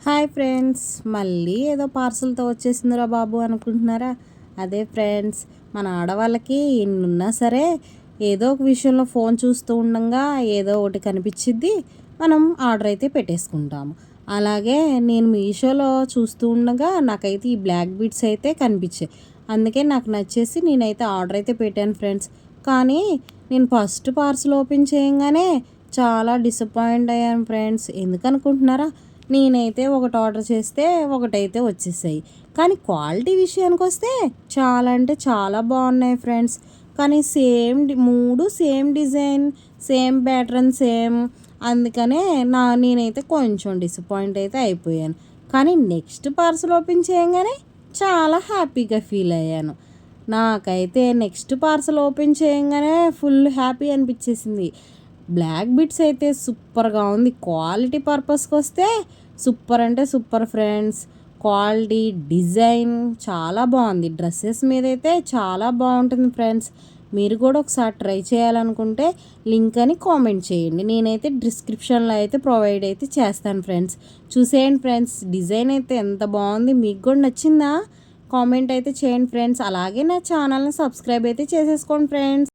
Hi friends, మళ్ళీ ఏదో పార్సల్తో వచ్చేసిందిరా బాబు అనుకుంటున్నారా? అదే ఫ్రెండ్స్, మన ఆడవాళ్ళకి ఎన్నున్నా సరే ఏదో ఒక విషయంలో ఫోన్ చూస్తూ ఉండగా ఏదో ఒకటి కనిపించిద్ది, మనం ఆర్డర్ అయితే పెట్టేసుకుంటాము. అలాగే నేను మీషోలో చూస్తూ ఉండగా నాకైతే ఈ బ్లాక్ బీడ్స్ అయితే కనిపించాయి. అందుకే నాకు నచ్చేసి నేనైతే ఆర్డర్ అయితే పెట్టాను ఫ్రెండ్స్. కానీ నేను ఫస్ట్ పార్సల్ ఓపెన్ చేయగానే చాలా డిసప్పాయింట్ అయ్యాను ఫ్రెండ్స్. ఎందుకనుకుంటున్నారా? నేనైతే ఒకటి ఆర్డర్ చేస్తే ఒకటైతే వచ్చేసాయి. కానీ క్వాలిటీ విషయానికి వస్తే చాలా అంటే చాలా బాగున్నాయి ఫ్రెండ్స్. కానీ మూడు same design, same pattern, same. అందుకనే నేనైతే కొంచెం డిసప్పాయింట్ అయితే అయిపోయాను. కానీ నెక్స్ట్ పార్సల్ ఓపెన్ చేయగానే చాలా హ్యాపీగా ఫీల్ అయ్యాను. నాకైతే నెక్స్ట్ పార్సల్ ఓపెన్ చేయగానే ఫుల్ హ్యాపీ అనిపించేసింది. బ్లాక్ బిట్స్ అయితే సూపర్గా ఉంది. క్వాలిటీ పర్పస్కి వస్తే సూపర్ అంటే సూపర్ ఫ్రెండ్స్. క్వాలిటీ, డిజైన్ చాలా బాగుంది. డ్రెస్సెస్ మీద అయితే చాలా బాగుంటుంది ఫ్రెండ్స్. మీరు కూడా ఒకసారి ట్రై చేయాలనుకుంటే లింక్ అని కామెంట్ చేయండి. నేనైతే డిస్క్రిప్షన్లో అయితే ప్రొవైడ్ అయితే చేస్తాను ఫ్రెండ్స్. చూసేయండి ఫ్రెండ్స్, డిజైన్ అయితే ఎంత బాగుంది. మీకు కూడా నచ్చిందా? కామెంట్ అయితే చేయండి ఫ్రెండ్స్. అలాగే నా ఛానల్ని సబ్స్క్రైబ్ అయితే చేసేసుకోండి ఫ్రెండ్స్.